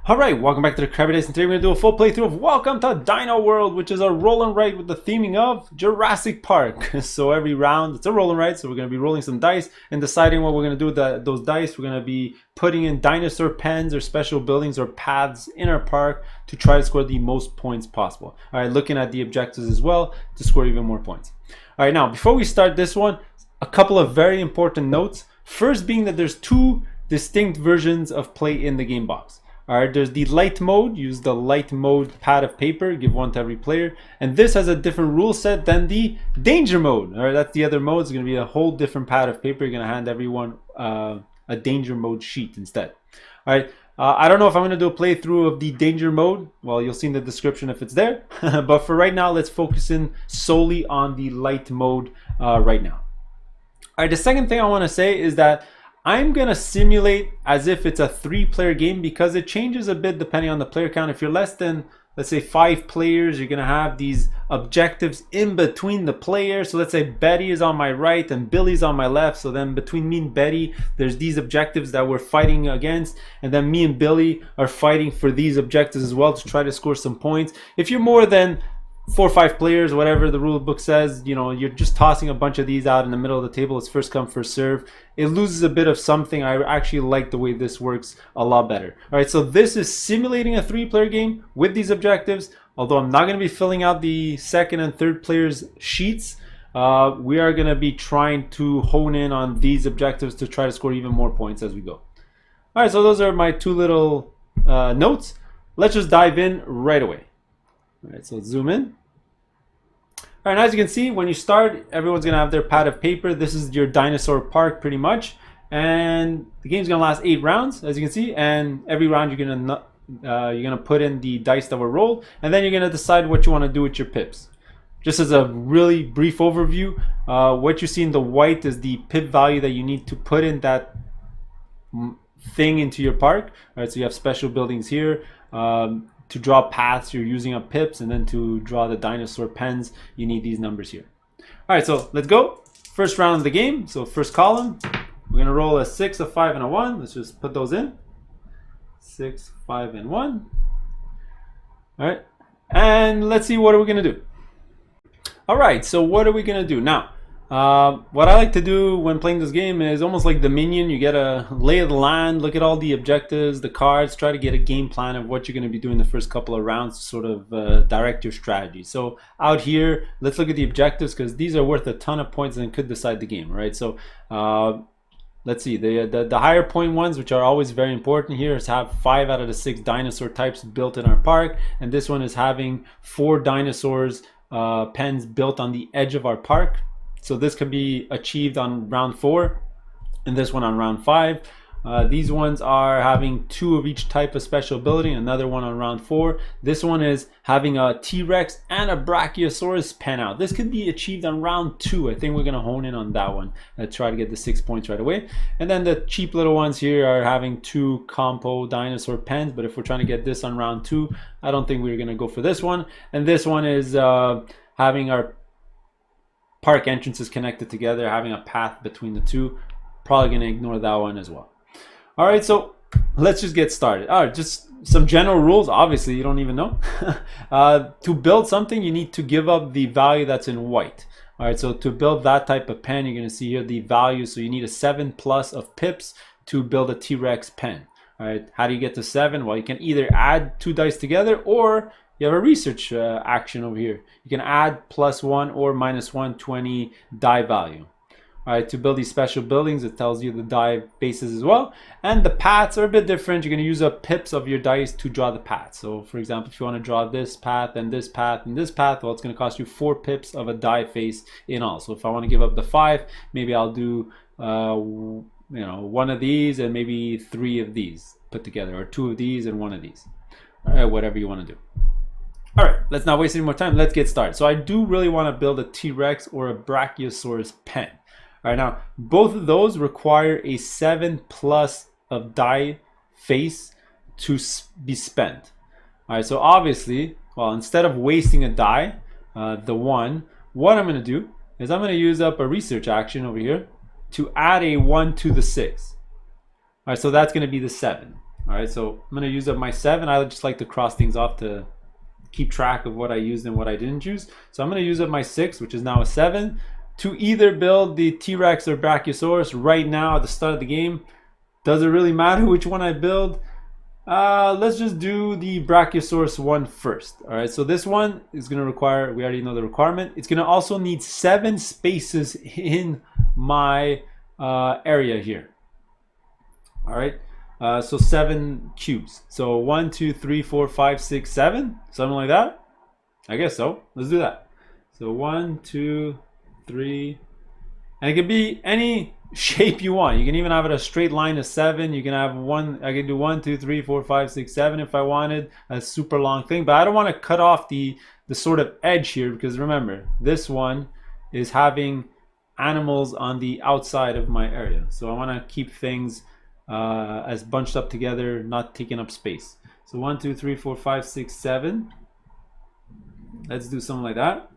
Alright, welcome back to the Crabby Dice, and today we're going to do a full playthrough of Welcome to Dino World, which is a roll and write with the theming of Jurassic Park. So every round, it's a roll and write, so we're going to be rolling some dice and deciding what we're going to do with those dice. We're going to be putting in dinosaur pens or special buildings or paths in our park to try to score the most points possible. Alright, looking at the objectives as well to score even more points. Alright, now before we start this one, a couple of very important notes. First being that there's two distinct versions of play in the game box. Alright, there's the Lite mode. Use the Lite mode pad of paper, give one to every player, and this has a different rule set than the Danger mode. Alright, that's the other mode. It's going to be a whole different pad of paper. You're going to hand everyone a Danger mode sheet instead. Alright, I don't know if I'm going to do a playthrough of the Danger mode. Well, you'll see in the description if it's there. But for right now, let's focus in solely on the Lite mode right now. Alright, the second thing I want to say is that I'm going to simulate as if it's a 3-player game because it changes a bit depending on the player count. If you're less than, let's say, 5 players, you're going to have these objectives in between the players. So let's say Betty is on my right and Billy's on my left. So then between me and Betty, there's these objectives that we're fighting against. And then me and Billy are fighting for these objectives as well to try to score some points. If you're more than 4 or 5 players, whatever the rule book says, you know, you're just tossing a bunch of these out in the middle of the table. It's first come, first serve. It loses a bit of something. I actually like the way this works a lot better. All right, so this is simulating a 3-player game with these objectives. Although I'm not going to be filling out the second and third players' sheets, we are going to be trying to hone in on these objectives to try to score even more points as we go. All right, so those are my 2 little notes. Let's just dive in right away. All right, so let's zoom in. All right, as you can see, when you start, everyone's going to have their pad of paper. This is your dinosaur park pretty much. And the game's going to last 8 rounds, as you can see. And every round you're going to put in the dice that were rolled. And then you're going to decide what you want to do with your pips. Just as a really brief overview, what you see in the white is the pip value that you need to put in that thing into your park. All right, so you have special buildings here. To draw paths, you're using up pips, and then to draw the dinosaur pens, you need these numbers here. All right, so let's go. First round of the game. So first column, we're gonna roll a 6, a 5, and a 1. Let's just put those in. 6, 5, and 1. All right, and let's see what are we gonna do. All right, so what are we gonna do now? What I like to do when playing this game is almost like Dominion. You get a lay of the land, look at all the objectives, the cards, try to get a game plan of what you're going to be doing the first couple of rounds to sort of direct your strategy. So out here, let's look at the objectives because these are worth a ton of points and could decide the game, right? So let's see, the higher point ones, which are always very important here, is have 5 out of the 6 dinosaur types built in our park. And this one is having 4 dinosaurs pens built on the edge of our park. So this can be achieved on round 4 and this one on round 5. These ones are having 2 of each type of special ability, another one on round 4. This one is having a T-Rex and a Brachiosaurus pen out. This could be achieved on round 2. I think we're going to hone in on that one and try to get the 6 points right away. And then the cheap little ones here are having 2 compo dinosaur pens, but if we're trying to get this on round 2, I don't think we're going to go for this one. And this one is having our park entrances connected together, having a path between the 2. Probably going to ignore that one as well. All right, so let's just get started. All right, just some general rules. Obviously, you don't even know. To build something, you need to give up the value that's in white. All right, so to build that type of pen, you're going to see here the value. So you need a 7+ of pips to build a T-Rex pen. All right, how do you get to 7? Well, you can either add 2 dice together, or you have a research action over here. You can add +1 or -1 to any die value. All right, to build these special buildings, it tells you the die bases as well. And the paths are a bit different. You're going to use up pips of your dice to draw the path. So for example, if you want to draw this path and this path and this path, well, it's going to cost you 4 pips of a die face in all. So if I want to give up the 5, maybe I'll do you know, 1 of these and maybe 3 of these put together, or 2 of these and 1 of these. All right, whatever you want to do. All right, let's not waste any more time. Let's get started. So I do really want to build a T-Rex or a Brachiosaurus pen. All right, now both of those require a 7+ of die face to be spent. All right, so obviously, well, instead of wasting a die, the 1, what I'm going to do is I'm going to use up a research action over here to add a 1 to the 6. All right, so that's going to be the 7. All right, so I'm gonna use up my 7. I just like to cross things off to keep track of what I used and what I didn't use. So I'm gonna use up my 6, which is now a 7, to either build the T-Rex or Brachiosaurus right now at the start of the game. Does it really matter which one I build? Let's just do the Brachiosaurus one first. All right, so this one is gonna require, we already know the requirement. It's gonna also need 7 spaces in my area here. All right, so 7 cubes. So 1, 2, 3, 4, 5, 6, 7, something like that. I guess so. Let's do that. So 1, 2, 3, and it can be any shape you want. You can even have it a straight line of 7. You can have one. I can do 1, 2, 3, 4, 5, 6, 7 if I wanted a super long thing. But I don't want to cut off the sort of edge here, because remember, this one is having animals on the outside of my area. So I want to keep things as bunched up together, not taking up space. So 1, 2, 3, 4, 5, 6, 7. Let's do something like that.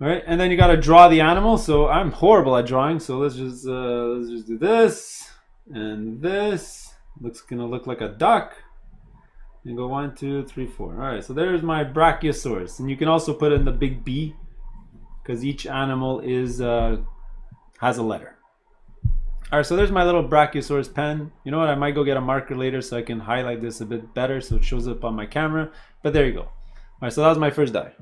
All right, and then you got to draw the animal. So I'm horrible at drawing. So let's just do this and this. Looks gonna look like a duck. And go 1, 2, 3, 4. All right, so there's my Brachiosaurus, and you can also put in the big B, because each animal is has a letter. All right, so there's my little Brachiosaurus pen. You know what? I might go get a marker later so I can highlight this a bit better so it shows up on my camera. But there you go. All right, so that was my first die.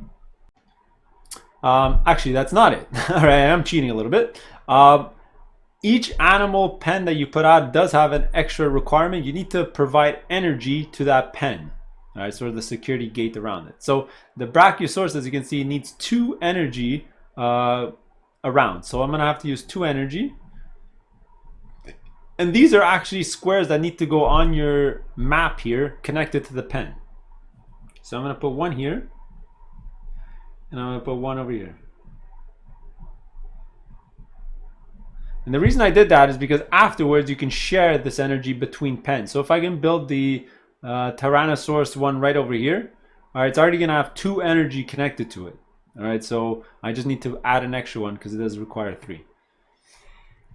Actually, that's not it. All right, I'm cheating a little bit. Each animal pen that you put out does have an extra requirement. You need to provide energy to that pen. All right, sort of the security gate around it. So the Brachiosaurus, as you can see, needs 2 energy around. So I'm gonna have to use 2 energy. And these are actually squares that need to go on your map here, connected to the pen. So I'm gonna put 1 here. And I'm going to put 1 over here. And the reason I did that is because afterwards you can share this energy between pens. So if I can build the Tyrannosaurus one right over here, all right, it's already going to have 2 energy connected to it. All right, so I just need to add an extra one because it does require 3.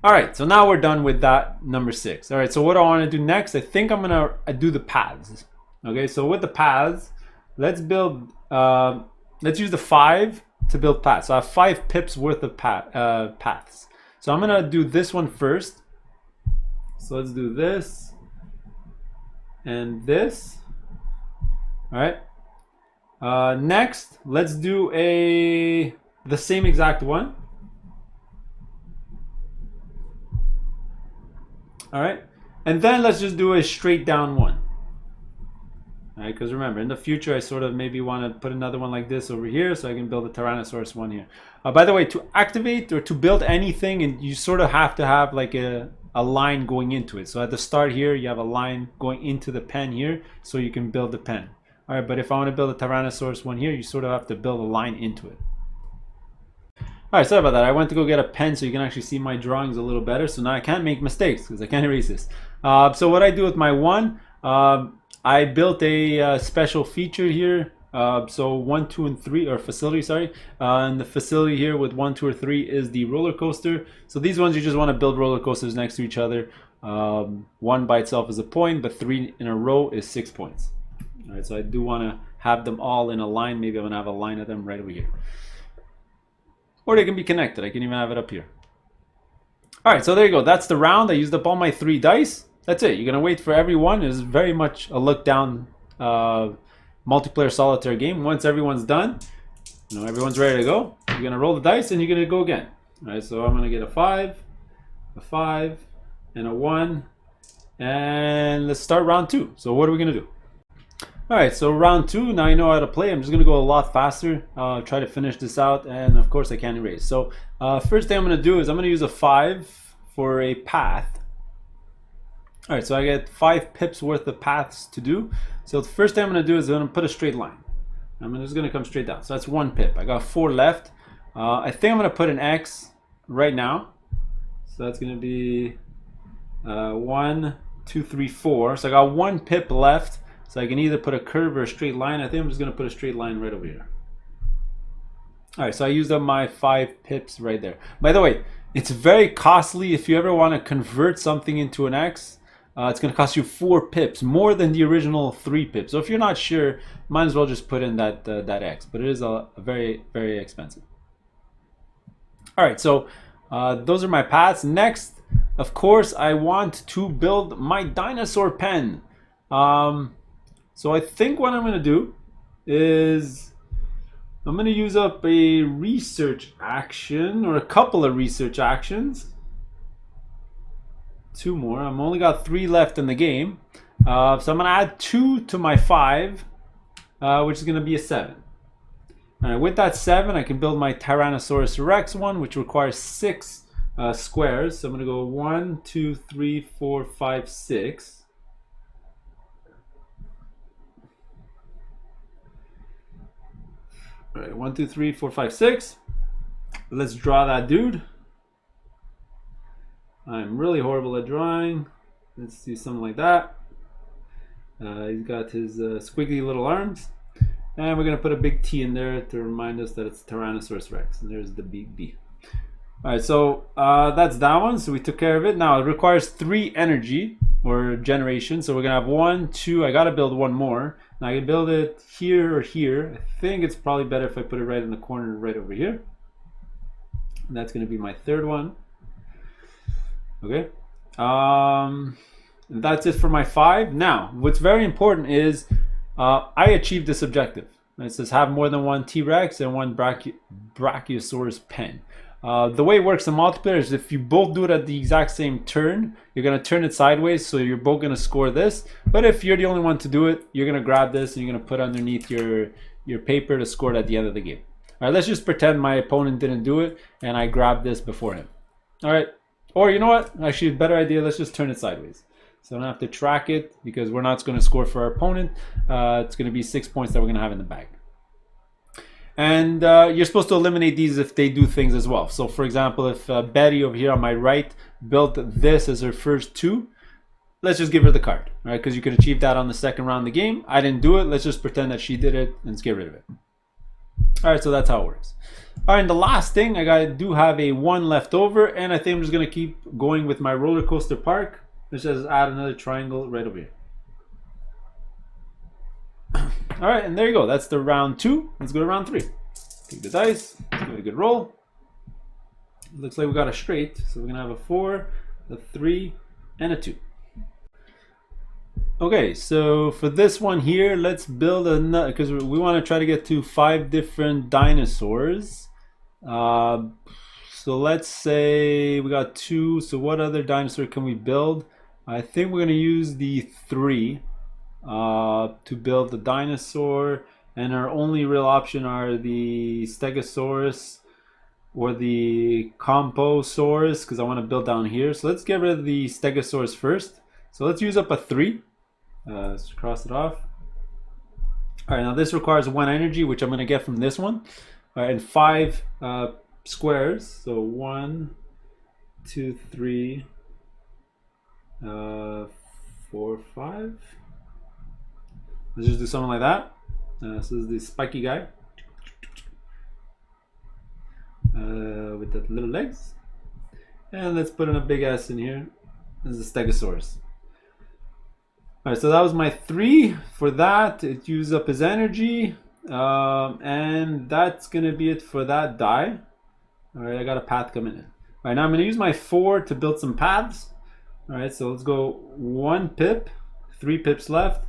All right, so now we're done with that number 6. All right, so what do I want to do next? I think I'm going to do the paths. Okay, so with the paths, let's build... let's use the 5 to build paths. So I have 5 pips worth of paths. So I'm gonna do this one first. So let's do this and this. All right. Next, let's do the same exact one. All right, and then let's just do a straight down one. All right, because remember, in the future, I sort of maybe want to put another one like this over here so I can build a Tyrannosaurus one here. By the way, to activate or to build anything, and you sort of have to have like a line going into it. So at the start here, you have a line going into the pen here so you can build the pen. All right, but if I want to build a Tyrannosaurus one here, you sort of have to build a line into it. All right, sorry about that. I went to go get a pen so you can actually see my drawings a little better. So now I can't make mistakes because I can't erase this. So what I do with my one, I built a special feature here. So 1, 2, and 3, or facility, sorry. And the facility here with 1, 2, or 3 is the roller coaster. So these ones you just want to build roller coasters next to each other. 1 by itself is a point, but 3 in a row is 6 points. All right, so I do want to have them all in a line. Maybe I'm gonna have a line of them right over here. Or they can be connected. I can even have it up here. All right, so there you go. That's the round. I used up all my 3 dice. That's it. You're gonna wait for every one. It's very much a look down multiplayer solitaire game. Once everyone's done, you know, everyone's ready to go, you're gonna roll the dice and you're gonna go again. All right, so I'm gonna get a 5, and a 1, and let's start round 2. So what are we gonna do? All right, so round 2, now you know how to play. I'm just gonna go a lot faster, try to finish this out, and of course I can't erase. So first thing I'm gonna do is I'm gonna use a 5 for a path. All right, so I get 5 pips worth of paths to do. So the first thing I'm gonna do is I'm gonna put a straight line. I'm just gonna come straight down. So that's 1 pip. I got 4 left. I think I'm gonna put an X right now. So that's gonna be 1, 2, 3, 4. So I got 1 pip left. So I can either put a curve or a straight line. I think I'm just gonna put a straight line right over here. All right, so I used up my 5 pips right there. By the way, it's very costly if you ever wanna convert something into an X. it's going to cost you 4 pips, more than the original 3 pips. So if you're not sure, might as well just put in that that X. But it is a very, very expensive. All right, so those are my paths. Next, of course, I want to build my dinosaur pen. So I think what I'm going to do is I'm going to use up a research action, or a couple of research actions. 2 more. I've only got 3 left in the game. So I'm going to add 2 to my 5, which is going to be a 7. All right, with that 7, I can build my Tyrannosaurus Rex one, which requires 6 squares. So I'm going to go 1, 2, 3, 4, 5, 6. All right, 1, 2, 3, 4, 5, 6. Let's draw that dude. I'm really horrible at drawing. Let's do something like that. He's got his squiggly little arms. And we're going to put a big T in there to remind us that it's Tyrannosaurus Rex. And there's the big B. Alright, so that's that one. So we took care of it. Now it requires 3 energy or generation. So we're going to have 1, 2. I got to build 1 more. Now I can build it here or here. I think it's probably better if I put it right in the corner right over here. And that's going to be my 3rd one. Okay, that's it for my 5. Now, what's very important is I achieved this objective. It says have more than 1 T-Rex and 1 Brachiosaurus pen. The way it works in multiplayer is if you both do it at the exact same turn, you're going to turn it sideways, so you're both going to score this. But if you're the only one to do it, you're going to grab this and you're going to put underneath your paper to score it at the end of the game. All right, let's just pretend my opponent didn't do it and I grabbed this before him. All right. Or you know what? Actually, a better idea. Let's just turn it sideways. So I don't have to track it because we're not going to score for our opponent. It's going to be 6 points that we're going to have in the bag. And you're supposed to eliminate these if they do things as well. So for example, if Betty over here on my right built this as her first 2, let's just give her the card. All right, because you could achieve that on the second round of the game. I didn't do it. Let's just pretend that she did it and let's get rid of it. All right, so that's how it works. All right, and the last thing, I do have a 1 left over, and I think I'm just going to keep going with my roller coaster park. Let's just add another triangle right over here. All right, and there you go. That's the round 2. Let's go to round 3. Take the dice. Let's give it a good roll. Looks like we got a straight, so we're going to have a 4, a 3, and a 2. Okay, so for this one here, let's build another, because we want to try to get to 5 different dinosaurs. So let's say we got 2. So what other dinosaur can we build? I think we're going to use the 3 to build the dinosaur. And our only real option are the Stegosaurus or the Composaurus, because I want to build down here. So let's get rid of the Stegosaurus first. So let's use up a 3. Let's cross it off. All right, now this requires 1 energy, which I'm going to get from this one. All right, and 5 squares. So 1, 2, 3, 4, 5. Let's just do something like that. So this is the spiky guy with the little legs. And let's put in a big S in here. This is the Stegosaurus. Alright, so that was my 3 for that. It used up his energy. And that's going to be it for that die. Alright, I got a path coming in. Alright, now I'm going to use my 4 to build some paths. Alright, so let's go 1 pip, 3 pips left.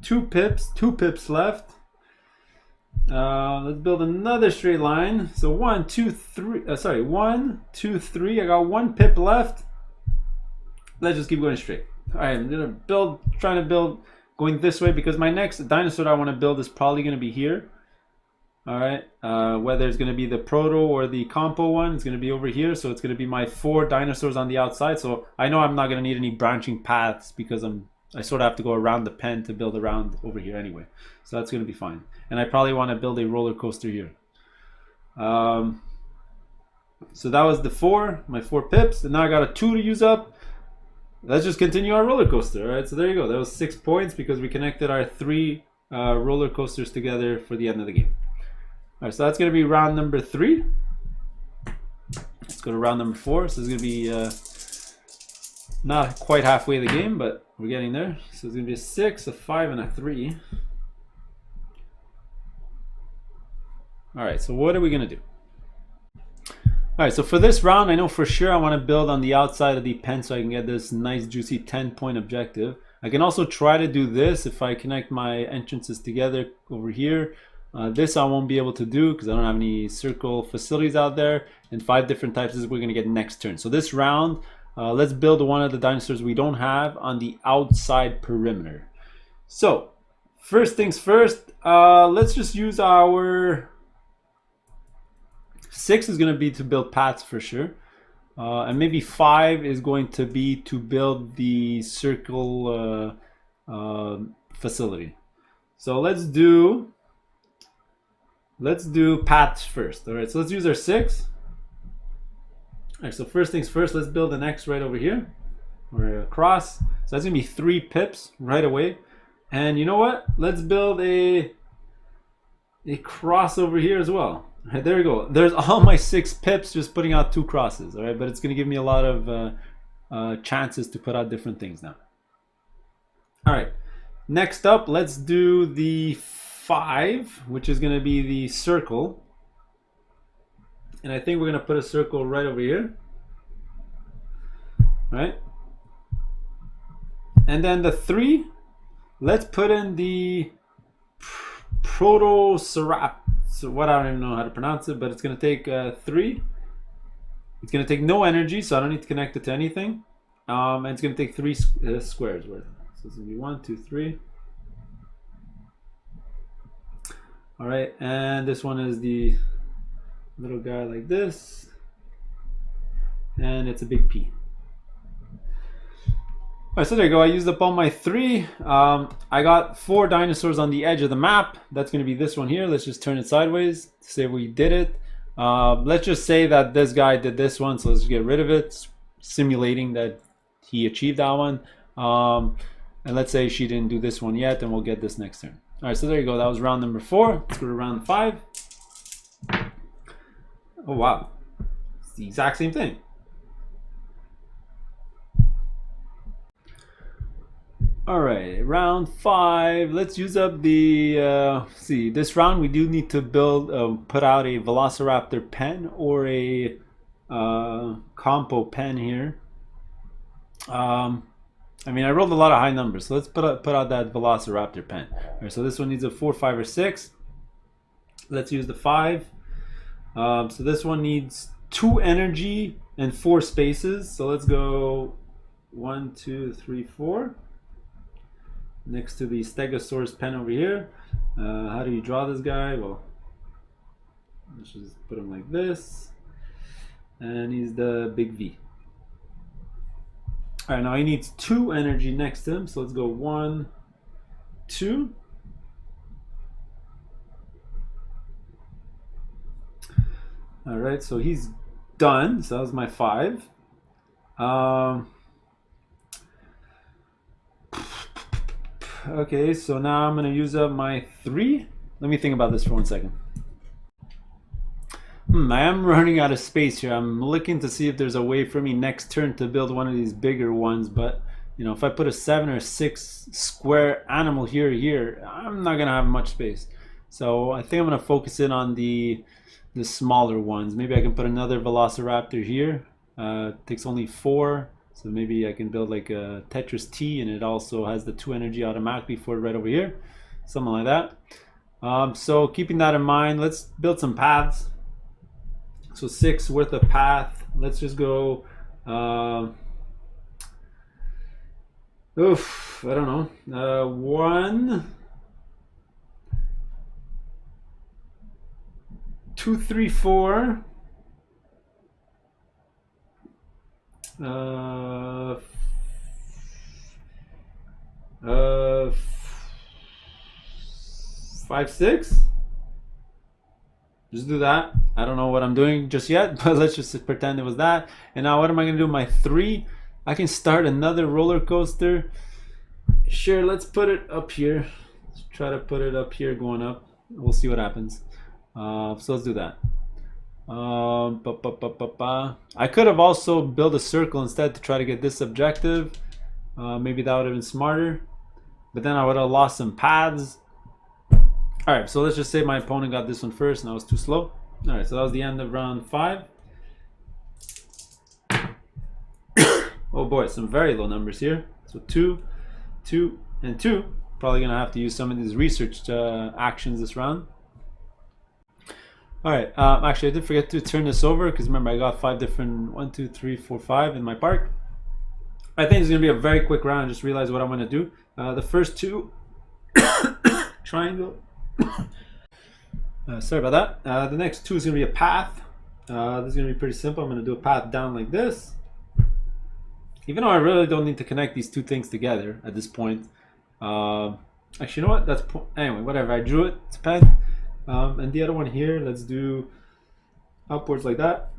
2 pips, 2 pips left. Let's build another straight line. So 1, 2, 3. Sorry, 1, 2, 3. I got 1 pip left. Let's just keep going straight. All right, I'm gonna trying to build going this way because my next dinosaur I want to build is probably going to be here. All right, whether it's going to be the proto or the compo one, it's going to be over here. So it's going to be my 4 dinosaurs on the outside. So I know I'm not going to need any branching paths because I sort of have to go around the pen to build around over here anyway. So that's going to be fine. And I probably want to build a roller coaster here. So that was the 4, my 4 pips. And now I got a 2 to use up. Let's just continue our roller coaster. All right, so there you go. That was 6 points because we connected our 3 roller coasters together for the end of the game. All right, so that's going to be round number 3. Let's go to round number 4. So it's going to be Not quite halfway the game, but we're getting there. So it's gonna be a 6, a 5, and a 3. All right, so what are we gonna do? All right, so for this round, I know for sure I want to build on the outside of the pen so I can get this nice juicy 10-point objective. I can also try to do this if I connect my entrances together over here. This I won't be able to do because I don't have any circle facilities out there. And 5 different types is we're gonna get next turn. So this round, let's build one of the dinosaurs we don't have on the outside perimeter. So first things first, let's just use our 6 is going to be to build paths for sure. And maybe 5 is going to be to build the circle facility. So let's do paths first. All right, so let's use our 6. All right, so first things first, let's build an X right over here, or a cross. So that's gonna be 3 pips right away. And you know what? Let's build a cross over here as well. All right, there we go. There's all my 6 pips just putting out 2 crosses. All right, but it's gonna give me a lot of chances to put out different things now. All right, next up, let's do the 5, which is gonna be the circle. And I think we're gonna put a circle right over here, right? And then the 3, let's put in the Protoceratops. So what, I don't even know how to pronounce it, but it's gonna take 3. It's gonna take no energy, so I don't need to connect it to anything. And it's gonna take 3 squares worth. So it's gonna be 1, 2, 3. All right, and this one is the little guy like this, and it's a big P. All right, so there you go. I used up all my 3. I got 4 dinosaurs on the edge of the map. That's going to be this one here. Let's just turn it sideways to say we did it. Let's just say that this guy did this one, so let's get rid of it, simulating that he achieved that one. And let's say she didn't do this one yet, and we'll get this next turn. All right, so there you go. That was round number 4. Let's go to round 5. Oh wow, it's the exact same thing. All right, round 5. Let's use up the see, this round we do need to build put out a Velociraptor pen or a compo pen here. I mean, I rolled a lot of high numbers, so let's put out that Velociraptor pen. All right, so this one needs a 4, 5, or 6. Let's use the 5. So this one needs 2 energy and 4 spaces. So let's go 1, 2, 3, 4. Next to the Stegosaurus pen over here. How do you draw this guy? Well, let's just put him like this. And he's the big V. All right, now he needs 2 energy next to him. So let's go 1, 2. All right, so he's done. So that was my 5. Okay, so now I'm gonna use up my 3. Let me think about this for 1 second. I am running out of space here. I'm looking to see if there's a way for me next turn to build one of these bigger ones, but you know, if I put a 7 or 6 square animal here, I'm not gonna have much space. So I think I'm gonna focus in on the smaller ones. Maybe I can put another Velociraptor here. Takes only 4. So maybe I can build like a Tetris T, and it also has the 2 energy automatically for it right over here. Something like that. So keeping that in mind, let's build some paths. So 6 worth of path. Let's just go, oof, I don't know. 1, 2, 3, 4. 5, 6. Just do that. I don't know what I'm doing just yet, but let's just pretend it was that. And now what am I gonna do? My 3. I can start another roller coaster. Sure, let's put it up here. Let's try to put it up here going up. We'll see what happens. So let's do that. I could have also built a circle instead to try to get this objective. Maybe that would have been smarter. But then I would have lost some paths. Alright, so let's just say my opponent got this one first and I was too slow. Alright, so that was the end of round 5. Oh boy, some very low numbers here. So 2, 2, and 2. Probably going to have to use some of these research actions this round. Alright, actually I did forget to turn this over because remember I got 5 different 1, 2, 3, 4, 5 in my park. I think it's going to be a very quick round. I just realized what I'm going to do. The first 2 triangle. Sorry about that. The next 2 is going to be a path. This is going to be pretty simple. I'm going to do a path down like this. Even though I really don't need to connect these 2 things together at this point. Actually, you know what? That's anyway, whatever. I drew it. It's a pen. And the other one here, let's do upwards like that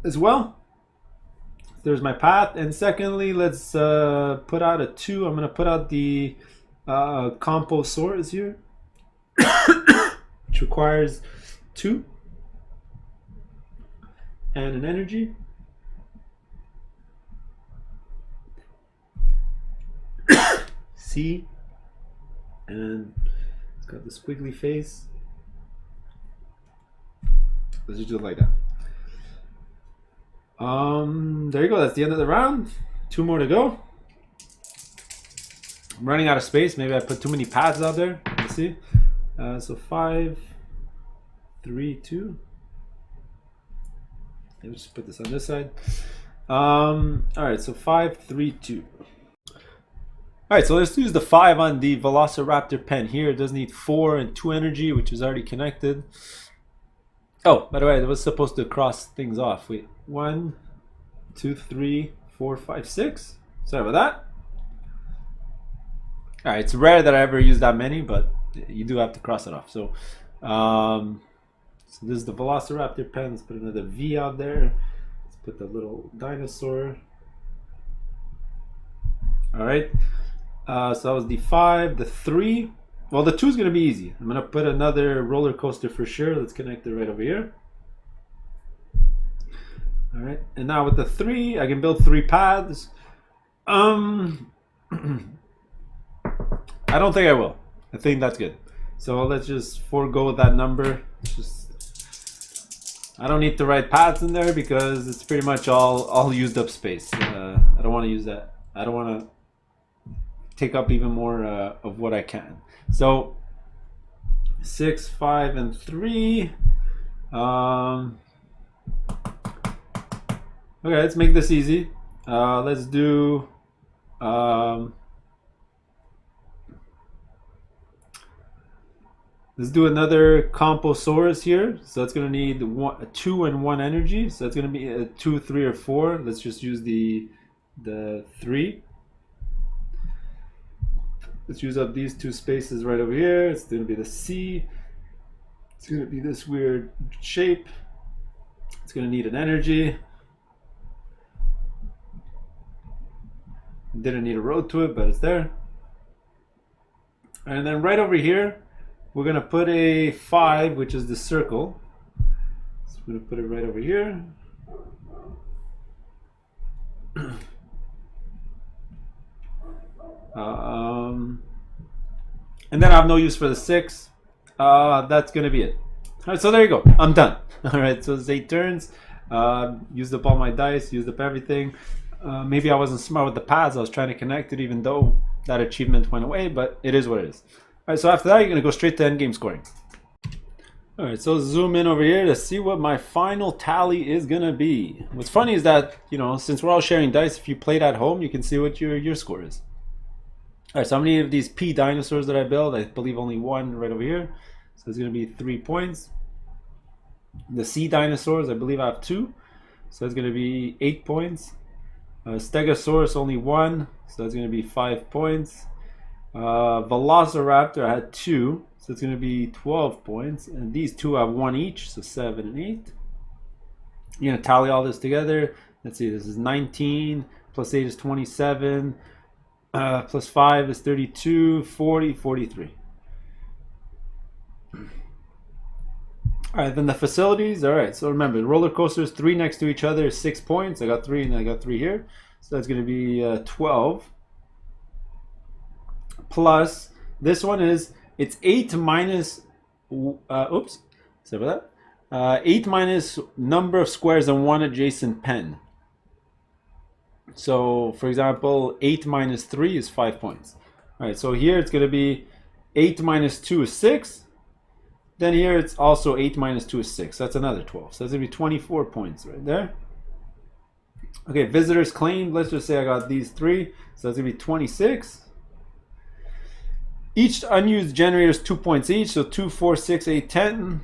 as well. There's my path. And secondly, let's put out a 2. I'm going to put out the Composaurus here, which requires 2 and an energy. C, and it's got the squiggly face. Let's just do it like that. There you go. That's the end of the round. 2 more to go. I'm running out of space. Maybe I put too many paths out there. Let's see. So 5, 3, 2. Let me just put this on this side. All right. So 5, 3, 2. All right, so let's use the 5 on the Velociraptor pen here. It does need 4 and 2 energy, which is already connected. Oh, by the way, it was supposed to cross things off. Wait, 1, 2, 3, 4, 5, 6. Sorry about that. All right, it's rare that I ever use that many, but you do have to cross it off. So, so this is the Velociraptor pen. Let's put another V out there. Let's put the little dinosaur. All right. So that was the 5, the 3. Well, the 2 is going to be easy. I'm going to put another roller coaster for sure. Let's connect it right over here. All right. And now with the 3, I can build 3 paths. I don't think I will. I think that's good. So let's just forego that number. I don't need to write paths in there because it's pretty much all used up space. I don't want to use that. I don't want to take up even more of what I can. So 6, 5, and 3. Okay, let's make this easy. Let's do another Composaurus here. So that's going to need 2 and 1 energy. So that's going to be a 2, 3, or 4. Let's just use the 3. Let's use up these 2 spaces right over here. It's going to be the C. It's going to be this weird shape. It's going to need an energy. Didn't need a road to it, but it's there. And then right over here, we're going to put a 5, which is the circle. So we're going to put it right over here. And then I have no use for the 6. That's gonna be it. All right, so there you go. I'm done. All right, so it's 8 turns. Used up all my dice, used up everything. Maybe I wasn't smart with the paths. I was trying to connect it, even though that achievement went away. But it is what it is. All right, so after that, you're gonna go straight to end game scoring. All right, so zoom in over here to see what my final tally is gonna be. What's funny is that, you know, since we're all sharing dice, if you played at home, you can see what your score is. All right, so how many of these P dinosaurs that I build? I believe only 1 right over here. So it's going to be 3 points. The C dinosaurs, I believe I have 2. So it's going to be 8 points. Stegosaurus, only 1. So that's going to be 5 points. Velociraptor, I had 2. So it's going to be 12 points. And these 2 have 1 each, so 7 and 8. You're going to tally all this together. Let's see, this is 19. Plus 8 is 27. Plus 5 is 32, 40, 43. All right, then the facilities. All right, so remember, the roller coasters, 3 next to each other is 6 points. I got 3 and I got 3 here. So that's going to be 12. Plus, this one is, it's 8 minus, oops, sorry about that. 8 minus number of squares and 1 adjacent pen. So, for example, 8 minus 3 is 5 points. All right, so here it's going to be 8 minus 2 is 6. Then here it's also 8 minus 2 is 6. That's another 12. So that's going to be 24 points right there. Okay, visitors claimed. Let's just say I got these 3. So that's going to be 26. Each unused generator is 2 points each. So 2, 4, 6, 8, 10.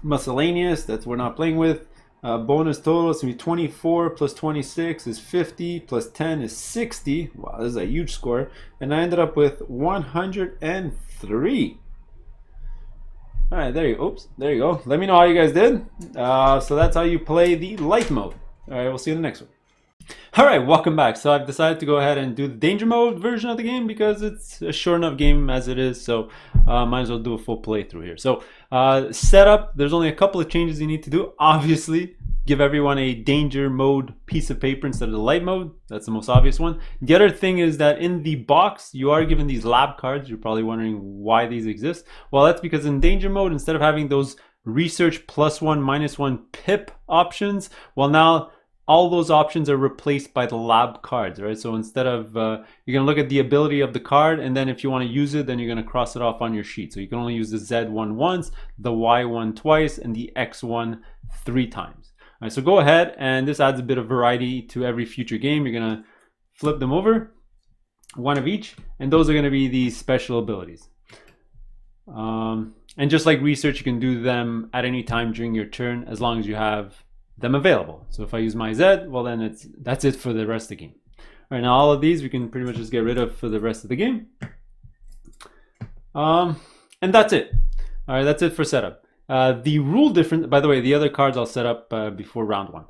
Miscellaneous, that's we're not playing with. Bonus total is going to be 24 plus 26 is 50 plus 10 is 60. Wow, this is a huge score. And I ended up with 103. All right, there you go. Let me know how you guys did. So that's how you play the light mode. All right, we'll see you in the next one. All right, welcome back. So I've decided to go ahead and do the danger mode version of the game because it's a short enough game as it is. So might as well do a full playthrough here. So setup, there's only a couple of changes you need to do. Obviously, give everyone a danger mode piece of paper instead of the light mode. That's the most obvious one. The other thing is that in the box, you are given these lab cards. You're probably wondering why these exist. Well, that's because in danger mode, instead of having those research +1, -1 pip options, well, now all those options are replaced by the lab cards, right? So instead of, you're gonna look at the ability of the card, and then if you wanna use it, then you're gonna cross it off on your sheet. So you can only use the Z1 once, the Y1 twice, and the X1 3 times. All right, so go ahead, and this adds a bit of variety to every future game. You're gonna flip them over, one of each, and those are gonna be the special abilities. And just like research, you can do them at any time during your turn, as long as you have them available. So if I use my Z, well then that's it for the rest of the game. All right, now all of these we can pretty much just get rid of for the rest of the game. And that's it. All right, that's it for setup. The rule difference, by the way, the other cards I'll set up before round 1.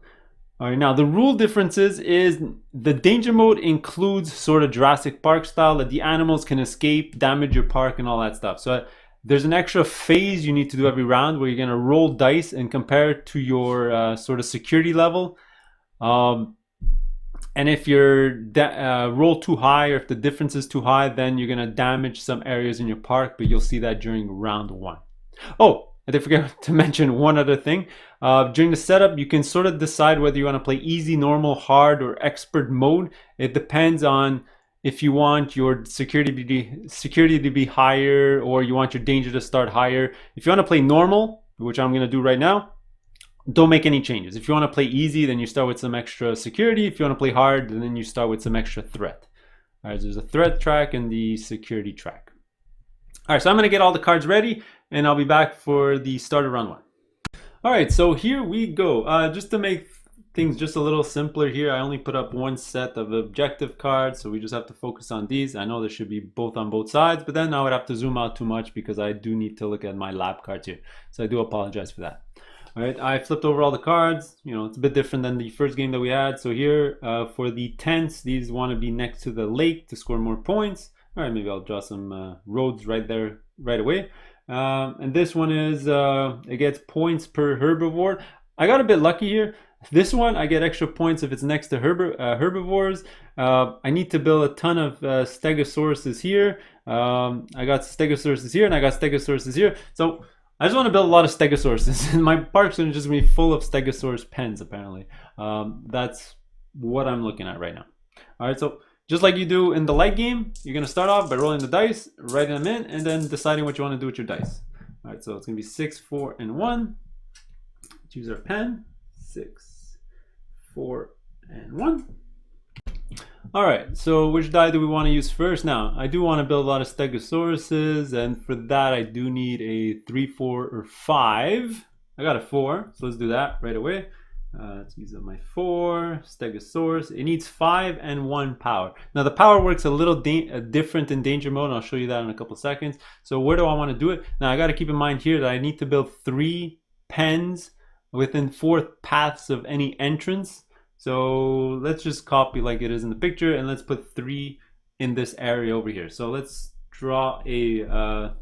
All right, now the rule differences is the danger mode includes sort of Jurassic Park style, that the animals can escape, damage your park, and all that stuff. So there's an extra phase you need to do every round where you're going to roll dice and compare it to your sort of security level. And if your roll too high, or if the difference is too high, then you're going to damage some areas in your park, but you'll see that during round 1. Oh, I did forget to mention one other thing. During the setup, you can sort of decide whether you want to play easy, normal, hard, or expert mode. It depends on if you want your security to be higher, or you want your danger to start higher. If you want to play normal, which I'm going to do right now, don't make any changes. If you want to play easy, then you start with some extra security. If you want to play hard, then you start with some extra threat. All right, so there's a threat track and the security track. All right, so I'm going to get all the cards ready, and I'll be back for the start of round 1. All right, so here we go. Just to make things just a little simpler here, I only put up one set of objective cards, so we just have to focus on these. I know there should be both on both sides, but then I would have to zoom out too much because I do need to look at my lab cards here. So I do apologize for that. All right, I flipped over all the cards. You know, it's a bit different than the first game that we had. So here, for the tents, these want to be next to the lake to score more points. All right, maybe I'll draw some roads right there right away. And this one is, it gets points per herbivore. I got a bit lucky here. This one, I get extra points if it's next to herbivores. I need to build a ton of stegosauruses here. I got stegosauruses here, and I got stegosauruses here. So I just want to build a lot of stegosauruses. And my park's going to just be full of stegosaurus pens, apparently. That's what I'm looking at right now. All right, so just like you do in the light game, you're going to start off by rolling the dice, writing them in, and then deciding what you want to do with your dice. All right, so it's going to be 6, 4, and 1. Choose our pen. 6, 4, and 1. All right, so which die do we want to use first? Now, I do want to build a lot of stegosauruses, and for that I do need a 3, 4, or 5. I got a 4, so let's do that right away. Let's use up my 4, stegosaurus. It needs 5 and 1 power. Now the power works a little different in danger mode, and I'll show you that in a couple seconds. So where do I want to do it? Now I got to keep in mind here that I need to build 3 pens within 4 paths of any entrance. So let's just copy like it is in the picture, and let's put 3 in this area over here. So let's draw a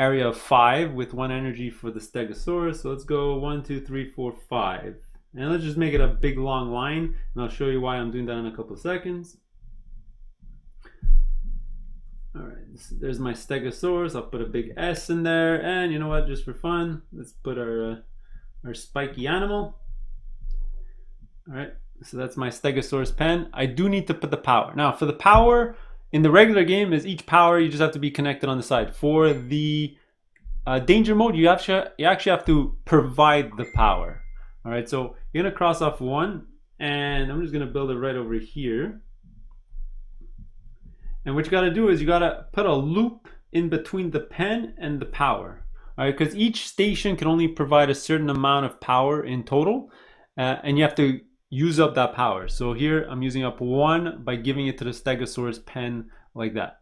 area of 5 with 1 energy for the Stegosaurus. So let's go 1, 2, 3, 4, 5. And let's just make it a big long line. And I'll show you why I'm doing that in a couple of seconds. All right, there's my Stegosaurus. I'll put a big S in there. And you know what, just for fun, let's put our spiky animal. All right, so that's my Stegosaurus pen. I do need to put the power. Now for the power, in the regular game is each power, you just have to be connected on the side. For the danger mode, you actually have to provide the power. All right, so you're gonna cross off 1, and I'm just gonna build it right over here. And what you gotta do is you gotta put a loop in between the pen and the power. All right, because each station can only provide a certain amount of power in total, and you have to use up that power. So here I'm using up 1 by giving it to the Stegosaurus pen like that.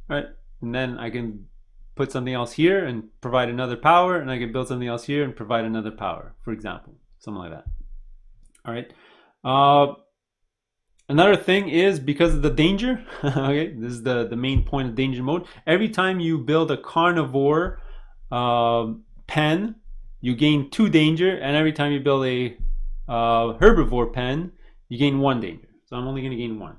All right, and then I can put something else here and provide another power, and I can build something else here and provide another power, for example, something like that. All right. Another thing is because of the danger, okay, this is the main point of danger mode. Every time you build a carnivore pen, you gain 2 danger, and every time you build a herbivore pen, you gain 1 danger. So I'm only going to gain 1.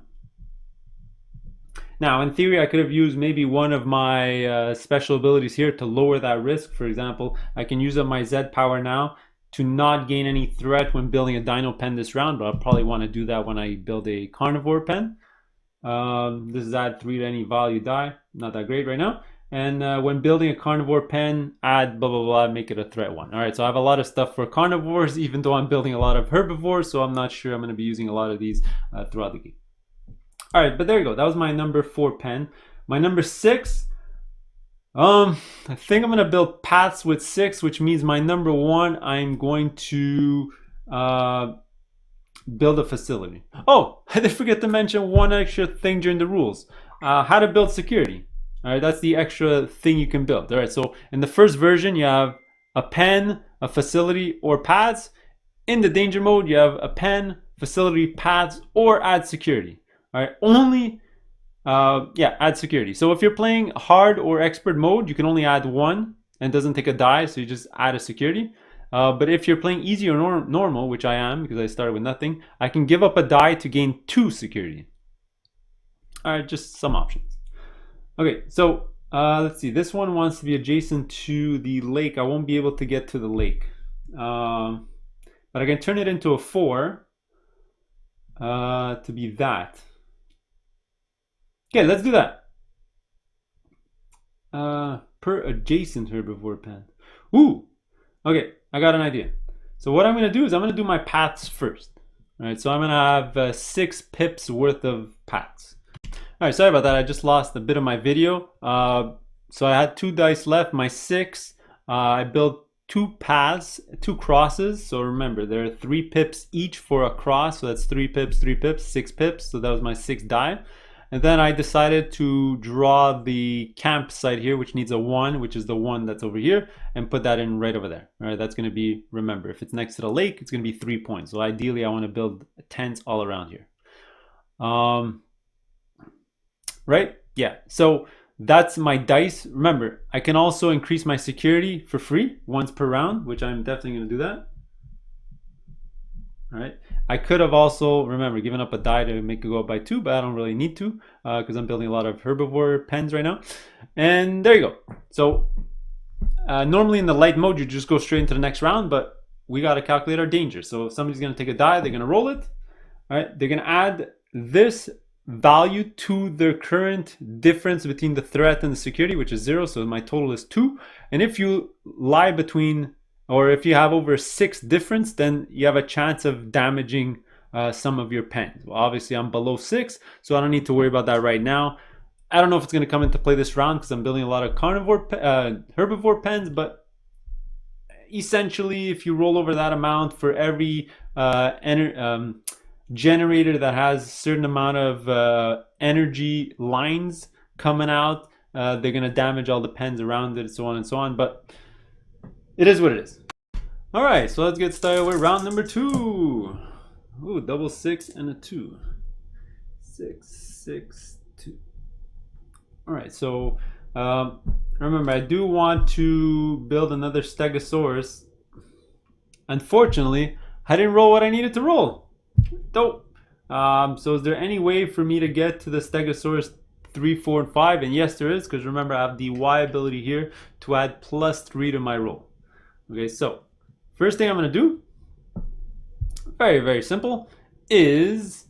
Now in theory I could have used maybe one of my special abilities here to lower that risk. For example, I can use up my Z power now to not gain any threat when building a dino pen this round, but I'll probably want to do that when I build a carnivore pen. This is add 3 to any value die, not that great right now. And when building a carnivore pen, add blah, blah, blah, make it a threat 1. All right, so I have a lot of stuff for carnivores, even though I'm building a lot of herbivores, so I'm not sure I'm going to be using a lot of these throughout the game. All right, but there you go. That was my number 4 pen. My number 6, I think I'm going to build paths with 6, which means my number 1, I'm going to build a facility. Oh, I did forget to mention one extra thing during the rules. How to build security. All right, that's the extra thing you can build. All right, so in the first version, you have a pen, a facility, or paths. In the danger mode, you have a pen, facility, paths, or add security. All right, only, add security. So if you're playing hard or expert mode, you can only add 1 and it doesn't take a die, so you just add a security. But if you're playing easy or normal, which I am because I started with nothing, I can give up a die to gain 2 security. All right, just some options. Okay, so let's see. This one wants to be adjacent to the lake. I won't be able to get to the lake, but I can turn it into a 4 to be that. Okay, let's do that. Per adjacent herbivore pen. Ooh, okay, I got an idea. So what I'm going to do is I'm going to do my paths first. All right, so I'm going to have 6 pips worth of paths. All right, sorry about that. I just lost a bit of my video. So I had 2 dice left. My 6, I built 2 paths, 2 crosses. So remember, there are 3 pips each for a cross. So that's 3 pips, 3 pips, 6 pips. So that was my 6 die. And then I decided to draw the campsite here, which needs a 1, which is the one that's over here, and put that in right over there. All right, that's going to be, remember, if it's next to the lake, it's going to be 3 points. So ideally, I want to build tents all around here. Right? Yeah. So that's my dice. Remember, I can also increase my security for free once per round, which I'm definitely going to do that. All right. I could have also, remember, given up a die to make it go up by 2, but I don't really need to because I'm building a lot of herbivore pens right now. And there you go. So normally in the light mode, you just go straight into the next round, but we got to calculate our danger. So if somebody's going to take a die, they're going to roll it. All right. They're going to add this value to their current difference between the threat and the security, which is 0. So my total is 2. And if you lie between, or if you have over 6 difference, then you have a chance of damaging some of your pens. Well, obviously I'm below 6, so I don't need to worry about that right now. I don't know if it's going to come into play this round because I'm building a lot of herbivore pens, but essentially if you roll over that amount for every generator that has a certain amount of energy lines coming out, they're going to damage all the pens around it, so on and so on, but it is what it is. All right, so let's get started with round number 2. Ooh, double 6 and a 2. 6, 6, 2. All right, so remember, I do want to build another Stegosaurus. Unfortunately, I didn't roll what I needed to roll. Dope. So is there any way for me to get to the Stegosaurus 3, 4, and 5? And yes, there is, because remember, I have the Y ability here to add +3 to my roll. Okay, so first thing I'm going to do, very, very simple, is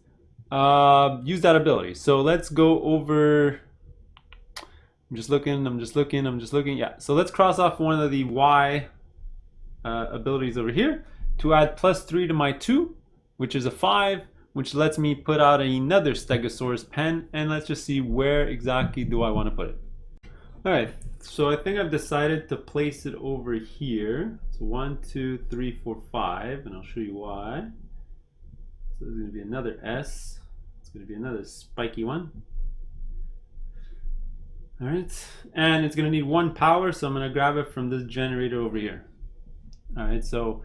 use that ability. So let's go over. I'm just looking. Yeah, so let's cross off one of the Y abilities over here to add +3 to my 2, which is a 5, which lets me put out another Stegosaurus pen, and let's just see where exactly do I want to put it. All right, so I think I've decided to place it over here. So 1, 2, 3, 4, 5, and I'll show you why. So there's going to be another S. It's going to be another spiky one. All right, and it's going to need 1 power, so I'm going to grab it from this generator over here. All right, so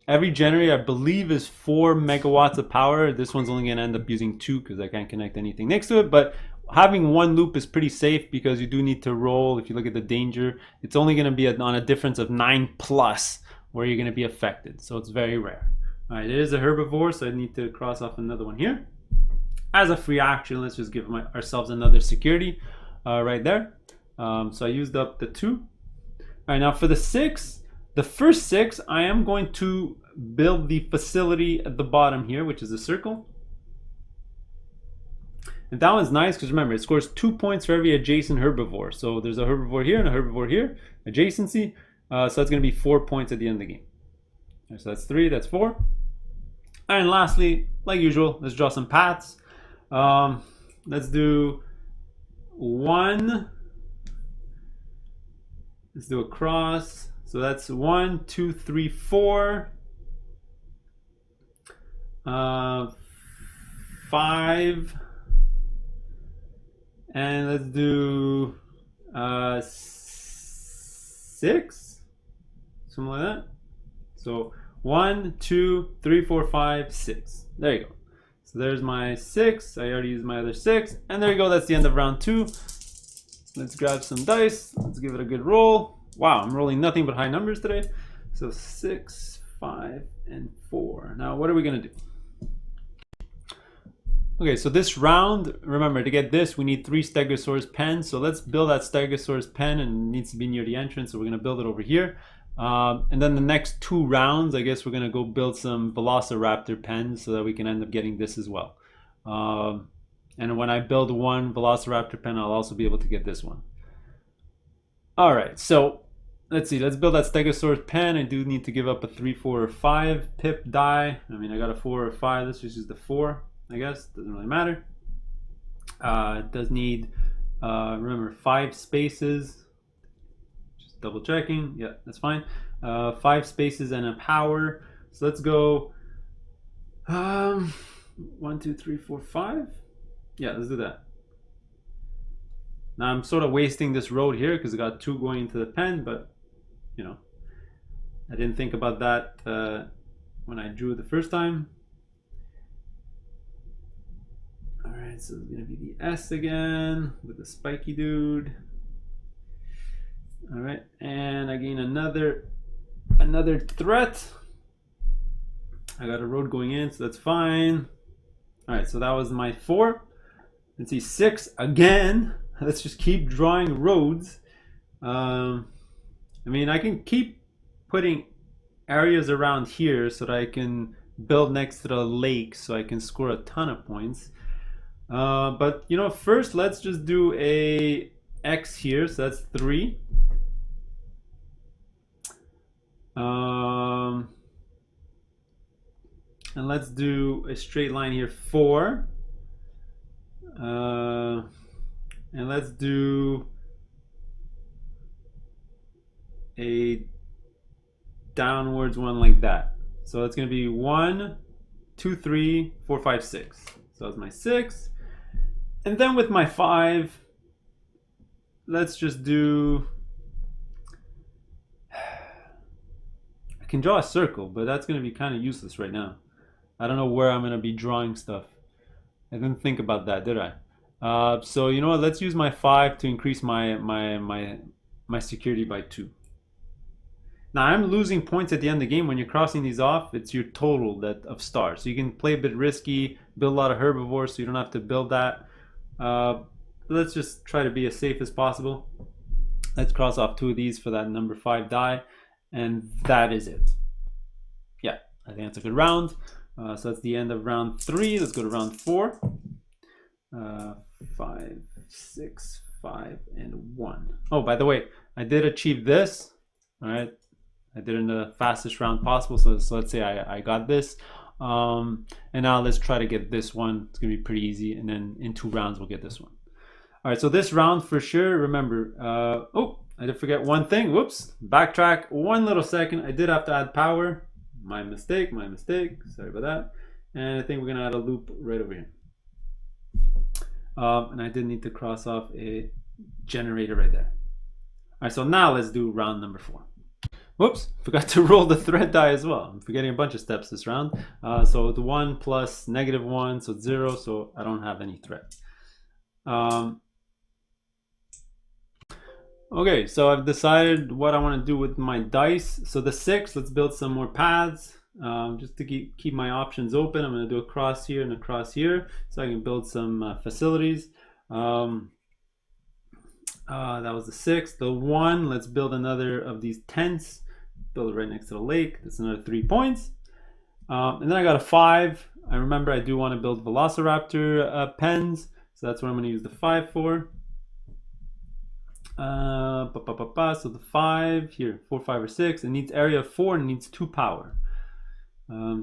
every generator, I believe, is 4 megawatts of power. This one's only going to end up using 2 because I can't connect anything next to it, but having 1 loop is pretty safe because you do need to roll. If you look at the danger, it's only going to be on a difference of 9+ where you're going to be affected, so it's very rare. All right, it is a herbivore, so I need to cross off another one here. As a free action, let's just give ourselves another security right there. So I used up the 2. All right, now for the 6, the first 6, I am going to build the facility at the bottom here, which is a circle. And that one's nice because remember, it scores 2 points for every adjacent herbivore. So there's a herbivore here and a herbivore here, adjacency. So that's going to be 4 points at the end of the game. Right, so that's 3, that's 4. And lastly, like usual, let's draw some paths. Let's do 1. Let's do a cross. So that's 1, 2, 3, 4. 5. And let's do 6. Something like that. So 1, 2, 3, 4, 5, 6. There you go. So there's my 6. I already used my other 6. And there you go. That's the end of round 2. Let's grab some dice. Let's give it a good roll. Wow, I'm rolling nothing but high numbers today. So 6, 5, and 4. Now, what are we going to do? Okay, so this round, remember, to get this, we need 3 Stegosaurus pens. So let's build that Stegosaurus pen, and it needs to be near the entrance. So we're going to build it over here. And then the next 2 rounds, I guess we're going to go build some Velociraptor pens so that we can end up getting this as well. And when I build 1 Velociraptor pen, I'll also be able to get this one. All right, so let's see. Let's build that Stegosaurus pen. I do need to give up a 3, 4, or 5 pip die. I mean, I got a 4 or 5. Let's just use the 4, I guess. Doesn't really matter. It does need, remember, 5 spaces. Double checking. Yeah, that's fine. 5 spaces and a power. So let's go 1, 2, 3, 4, 5. Yeah, let's do that. Now I'm sort of wasting this road here because I got 2 going into the pen, but you know, I didn't think about that when I drew it the first time. All right, so it's gonna be the S again with the spiky dude. All right, and I gain another threat. I got a road going in, so that's fine. All right, so that was my 4. Let's see, 6 again. Let's just keep drawing roads. I mean, I can keep putting areas around here so that I can build next to the lake so I can score a ton of points. But you know, first let's just do a X here, so that's 3. And let's do a straight line here, 4. And let's do a downwards one like that. So it's going to be 1, 2, 3, 4, 5, 6. So that's my 6. And then with my 5, let's just do, I can draw a circle, but that's going to be kind of useless right now. I don't know where I'm going to be drawing stuff. I didn't think about that, did I? So you know what? Let's use my 5 to increase my security by 2. Now I'm losing points at the end of the game. When you're crossing these off, it's your total that of stars. So you can play a bit risky, build a lot of herbivores, so you don't have to build that. Let's just try to be as safe as possible. Let's cross off 2 of these for that number 5 die, and that is it. Yeah, I think that's a good round. So that's the end of round 3. Let's go to round 4. 5, 6, 5, and 1. Oh, by the way, I did achieve this. All right, I did it in the fastest round possible. So let's say I got this. And now let's try to get this one. It's gonna be pretty easy. And then in 2 rounds, we'll get this one. All right, so this round for sure, remember, oh, I did forget one thing. Whoops, backtrack 1 little second. I did have to add power. My mistake, sorry about that. And I think we're gonna add a loop right over here. And I did need to cross off a generator right there. All right, so now let's do round number 4. Whoops, forgot to roll the threat die as well. I'm forgetting a bunch of steps this round. So it's 1 plus -1, so it's 0, so I don't have any threat. Okay, so I've decided what I want to do with my dice. So the 6, let's build some more paths. Just to keep my options open, I'm going to do a cross here and a cross here, so I can build some facilities. That was the 6. The 1, let's build another of these tents. Build it right next to the lake. That's another 3 points. And then I got a 5. I remember I do want to build velociraptor pens, so that's what I'm going to use the 5 for. So the 5 here, 4, 5, or 6. It needs area of 4 and needs 2 power.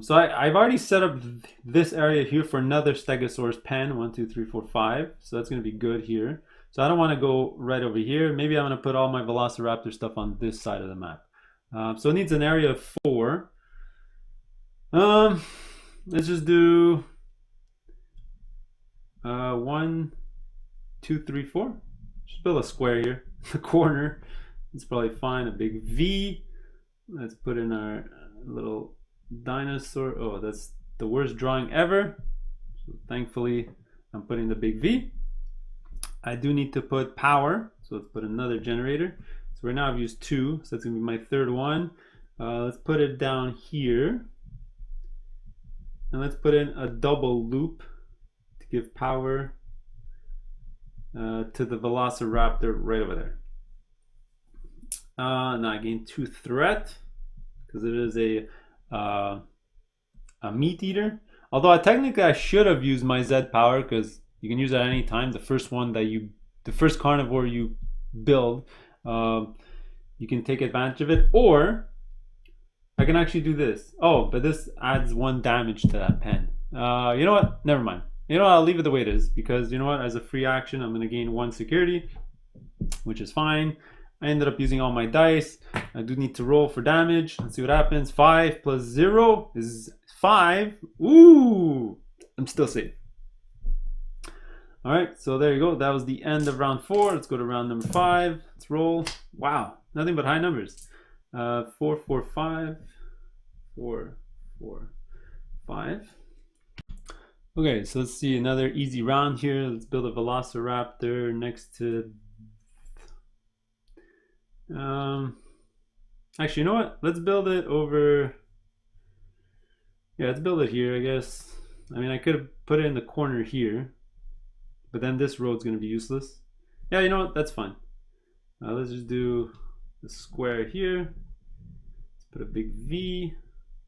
So I've already set up this area here for another Stegosaurus pen. 1, 2, 3, 4, 5. So that's going to be good here. So I don't want to go right over here. Maybe I'm going to put all my Velociraptor stuff on this side of the map. So it needs an area of 4. Let's just do 1, 2, 3, 4. Just build a square here. The corner. It's probably fine. A big V. Let's put in our little dinosaur. Oh, that's the worst drawing ever. So thankfully, I'm putting the big V. I do need to put power. So let's put another generator. So right now I've used 2. So that's going to be my 3rd one. Let's put it down here. And let's put in a double loop to give power to the Velociraptor right over there. Now I gain 2 threat because it is a meat eater. Although technically I should have used my Z power because you can use it at any time. The first carnivore you build, you can take advantage of it. Or I can actually do this. Oh, but this adds 1 damage to that pen. You know what? Never mind. You know what? I'll leave it the way it is because you know what? As a free action, I'm going to gain 1 security, which is fine. I ended up using all my dice. I do need to roll for damage. Let's see what happens. 5 plus 0 is 5. Ooh, I'm still safe. All right, so there you go. That was the end of round 4. Let's go to round number 5. Let's roll. Wow, nothing but high numbers. 4, 4, 5. 4, 4, 5. Okay, so let's see another easy round here. Let's build a Velociraptor next to... actually, you know what? Let's build it over... Yeah, let's build it here, I guess. I mean, I could have put it in the corner here, but then this road's going to be useless. Yeah, you know what? That's fine. Let's just do the square here. Let's put a big V.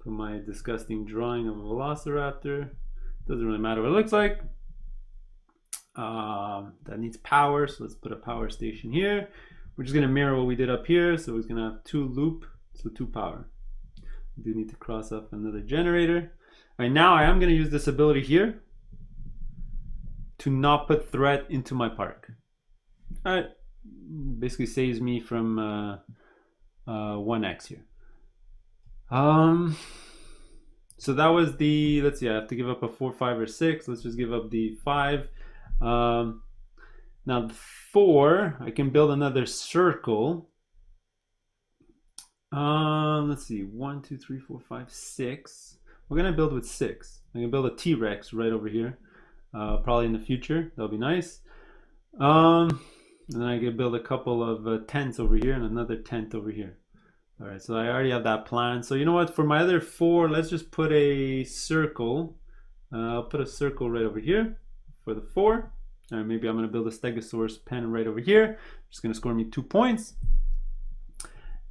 Put my disgusting drawing of a Velociraptor. Doesn't really matter what it looks like. That needs power, so let's put a power station here. We're just going to mirror what we did up here, so we're going to have 2 loop, so 2 power. We do need to cross off another generator. All right, now I am going to use this ability here to not put threat into my park. All right, basically saves me from 1x here. So that was the, let's see, I have to give up a 4, 5, or 6. Let's just give up the 5. Now the 4, I can build another circle. Let's see, 1, 2, 3, 4, 5, 6. We're gonna build with 6. I'm gonna build a T-Rex right over here. probably in the future. That'll be nice. And then I can build a couple of tents over here and another tent over here. All right, so I already have that plan. So you know what? For my other 4, let's just put a circle. I'll put a circle right over here for the 4. All right, maybe I'm going to build a Stegosaurus pen right over here. Just going to score me 2 points.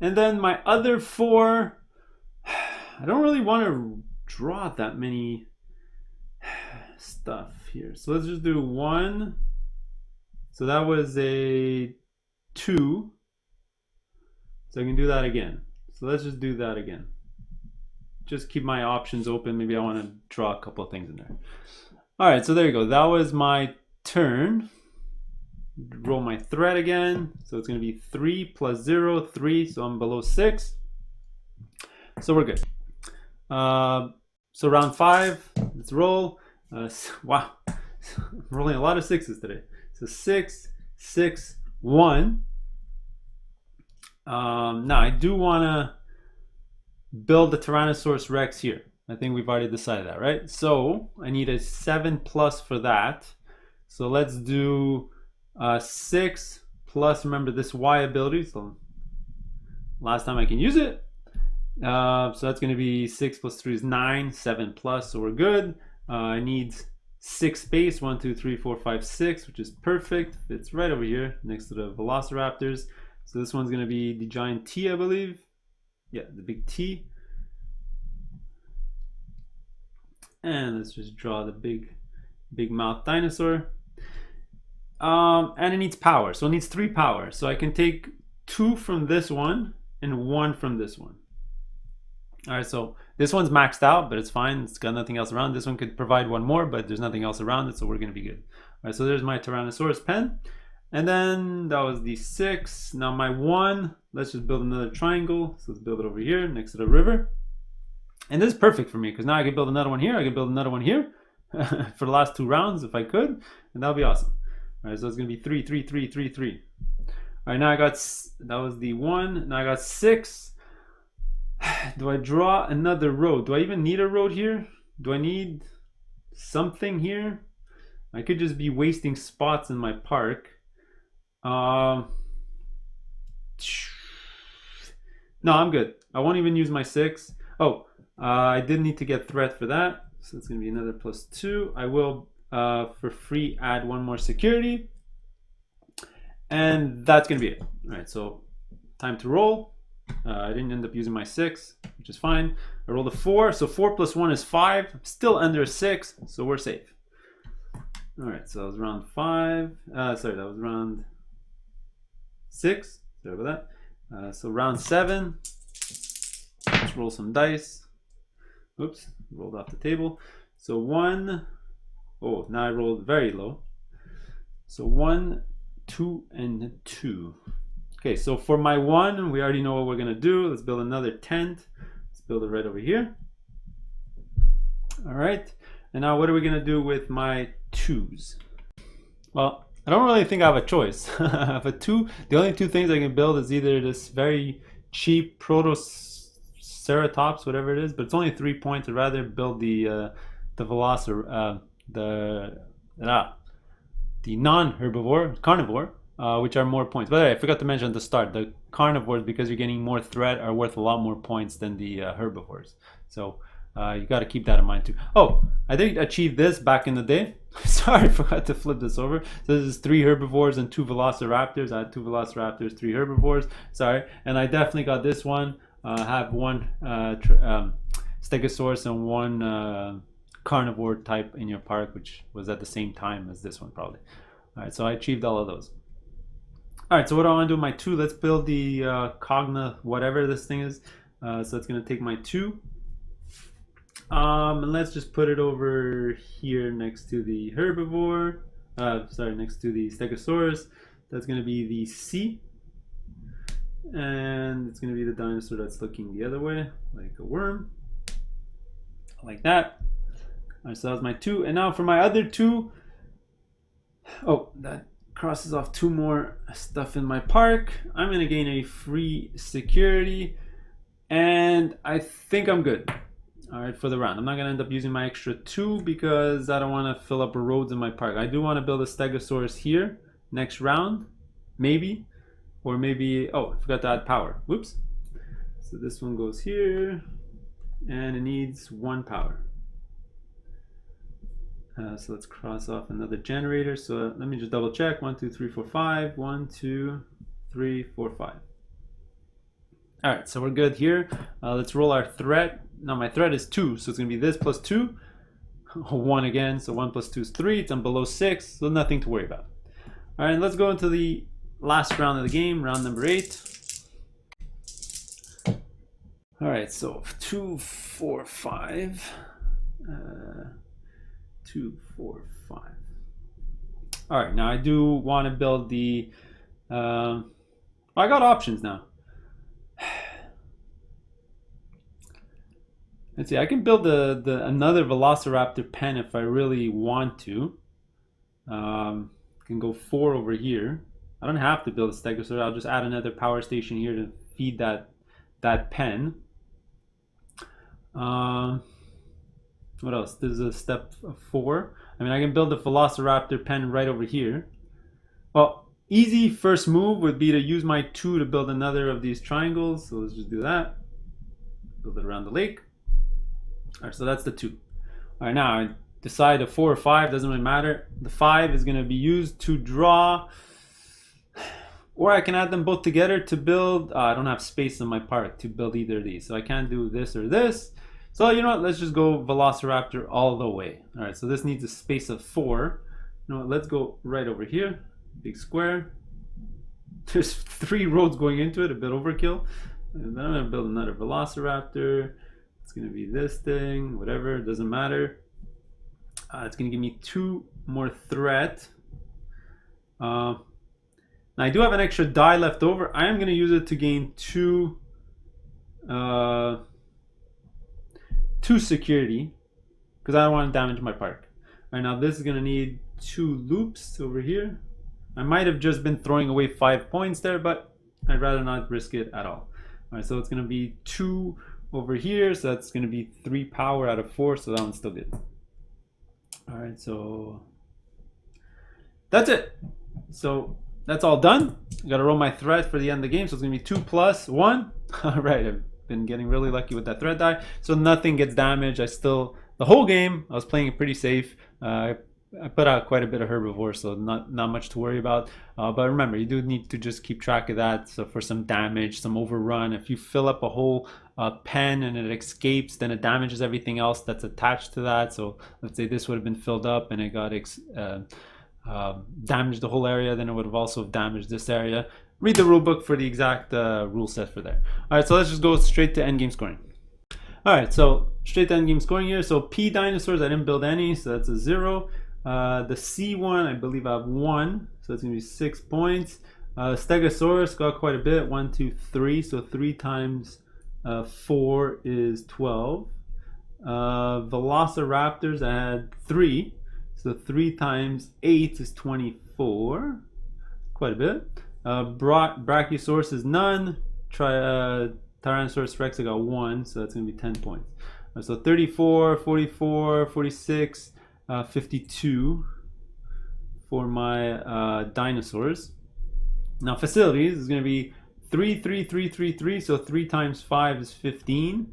And then my other 4, I don't really want to draw that many stuff here. So let's just do 1. So that was a 2. So I can do that again. So let's just do that again. Just keep my options open. Maybe I want to draw a couple of things in there. All right, so there you go. That was my turn. Roll my threat again. So it's going to be 3 plus 0, 3. So I'm below 6. So we're good. So round 5. Let's roll. Wow. I'm rolling a lot of 6s today. So 6, 6, 1. Now I do want to build the Tyrannosaurus Rex here. I think we've already decided that, right? So I need a 7 plus for that. So let's do 6 plus, remember this Y ability. So last time I can use it. So that's going to be 6 plus 3 is 9, 7 plus. So we're good. I need 6 space, 1, 2, 3, 4, 5, 6, which is perfect. It's right over here next to the Velociraptors. So this one's going to be the giant T, I believe. Yeah, the big T. And let's just draw the big mouth dinosaur. And it needs power. So it needs 3 power. So I can take 2 from this one and 1 from this one. All right, so this one's maxed out, but it's fine. It's got nothing else around. This one could provide 1 more, but there's nothing else around it, so we're going to be good. All right, so there's my Tyrannosaurus pen. And then that was the 6. Now my 1, let's just build another triangle. So let's build it over here next to the river. And this is perfect for me because now I can build another one here. I can build another one here for the last 2 rounds if I could. And that'll be awesome. All right, so it's going to be 3, 3, 3, 3, 3. All right, now I got, that was the 1. Now I got 6. Do I draw another road? Do I even need a road here? Do I need something here? I could just be wasting spots in my park. No, I'm good. I won't even use my 6. Oh, I did need to get threat for that. So it's going to be another +2. I will, for free, add 1 more security. And that's going to be it. All right, so time to roll. I didn't end up using my 6, which is fine. I rolled a 4, so 4 plus 1 is 5. I'm still under a 6, so we're safe. All right, so that was round 5. Sorry, that was round 6. Sorry about that. So round 7. Let's roll some dice. Oops, rolled off the table. So 1. Oh, now I rolled very low. So 1, 2, and 2. Okay, so for my 1, we already know what we're gonna do. Let's build another tent. Let's build it right over here. All right, and now what are we gonna do with my 2s? Well, I don't really think I have a choice. I have a 2. The only 2 things I can build is either this very cheap Protoceratops, whatever it is, but it's only 3 points. I'd rather build the non-herbivore, carnivore. Which are more points. By the way, I forgot to mention at the start, the carnivores, because you're getting more threat, are worth a lot more points than the herbivores. So you got to keep that in mind too. Oh, I did achieve this back in the day. Sorry, I forgot to flip this over. So this is 3 herbivores and 2 velociraptors. I had 2 velociraptors, 3 herbivores. Sorry, and I definitely got this one. I have 1 Stegosaurus and 1 carnivore type in your park, which was at the same time as this one probably. All right, so I achieved all of those. All right, so what do I want to do with my 2? Let's build the Cogna, whatever this thing is. So it's going to take my 2. And let's just put it over here next to the herbivore. Sorry, next to the Stegosaurus. That's going to be the C. And it's going to be the dinosaur that's looking the other way, like a worm. Like that. All right, so that was my 2. And now for my other 2. Oh, that crosses off 2 more stuff in my park. I'm going to gain a free security. And I think I'm good. All right, for the round. I'm not going to end up using my extra 2 because I don't want to fill up roads in my park. I do want to build a Stegosaurus here next round, maybe. Or maybe, oh, I forgot to add power. Whoops. So this one goes here, and it needs 1 power. So let's cross off another generator. So let me just double check. 1, 2, 3, 4, 5. 1, 2, 3, 4, 5. All right, so we're good here. Let's roll our threat. Now my threat is 2, so it's gonna be this plus 2. 1 again, so 1 plus 2 is 3. It's on below 6, so nothing to worry about. All right, let's go into the last round of the game, round number 8. All right, so 2, 4, 5. 2, 4, 5. All right, now I do want to build the. I got options now. Let's see. I can build another Velociraptor pen if I really want to. Can go 4 over here. I don't have to build a Stegosaurus. I'll just add another power station here to feed that pen. What else? This is a step 4. I mean, I can build a Velociraptor pen right over here. Well, easy first move would be to use my 2 to build another of these triangles. So let's just do that. Build it around the lake. All right, so that's the 2. All right, now I decide a 4 or 5, doesn't really matter. The 5 is going to be used to draw, or I can add them both together to build. I don't have space in my park to build either of these, so I can't do this or this. So you know what, let's just go Velociraptor all the way. All right, so this needs a space of 4. You know what, let's go right over here, big square. There's 3 roads going into it, a bit overkill. And then I'm going to build another Velociraptor. It's going to be this thing, whatever, it doesn't matter. It's going to give me 2 more threat. Now I do have an extra die left over. I am going to use it to gain 2 security because I don't want to damage my park. All right, now this is going to need 2 loops over here. I might have just been throwing away 5 points there, but I'd rather not risk it at all. All right, so it's going to be 2 over here, so that's going to be 3 power out of 4, so that one's still good. All right, so that's it. So that's all done. I got to roll my threat for the end of the game, so it's going to be 2 plus 1. All right, I've been getting really lucky with that threat die, so nothing gets damaged. The whole game, I was playing it pretty safe. I put out quite a bit of herbivore, so not much to worry about. But remember, you do need to just keep track of that. So for some damage, some overrun, if you fill up a whole pen and it escapes, then it damages everything else that's attached to that. So let's say this would have been filled up and it got damaged the whole area, then it would have also damaged this area. Read the rule book for the exact rule set for there. All right, so let's just go straight to endgame scoring. All right, so straight to endgame scoring here. So P dinosaurs, I didn't build any, so that's a 0. The C one, I believe I have 1, so that's gonna be 6 points. Stegosaurus got quite a bit, 1, 2, 3, so 3 times 4 is 12. Velociraptors, I had 3, so 3 times 8 is 24, quite a bit. Brachiosaurus is none. Tyrannosaurus Rex, I got 1, so that's gonna be 10 points. So 34, 44, 46, 52 for my dinosaurs. Now facilities is going to be 3, 3, 3, 3, 3. So 3 times 5 is 15.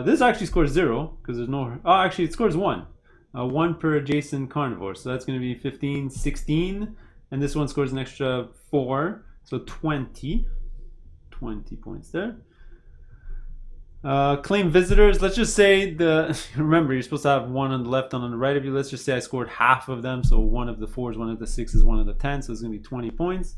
This actually scores 0 because there's no. Oh, actually, it scores 1. 1 per adjacent carnivore. So that's going to be 15, 16. And this one scores an extra 4. So 20. 20 points there. Claim visitors, let's just say remember you're supposed to have 1 on the left and on the right of you. Let's just say I scored half of them, so 1 of the 4s, 1 of the 6s, 1 of the 10s, so it's going to be 20 points.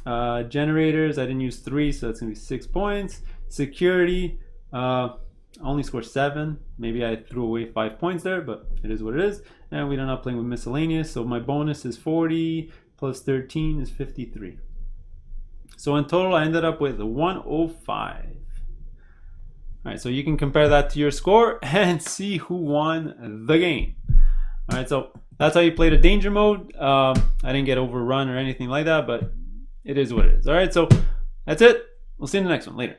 Generators, I didn't use 3, so that's going to be 6 points. Security, I only scored 7. Maybe I threw away 5 points there, but it is what it is. And we're not playing with miscellaneous, so my bonus is 40 plus 13 is 53. So in total, I ended up with 105. All right, so you can compare that to your score and see who won the game. All right, so that's how you play the danger mode. I didn't get overrun or anything like that, but it is what it is. All right, so that's it. We'll see you in the next one later.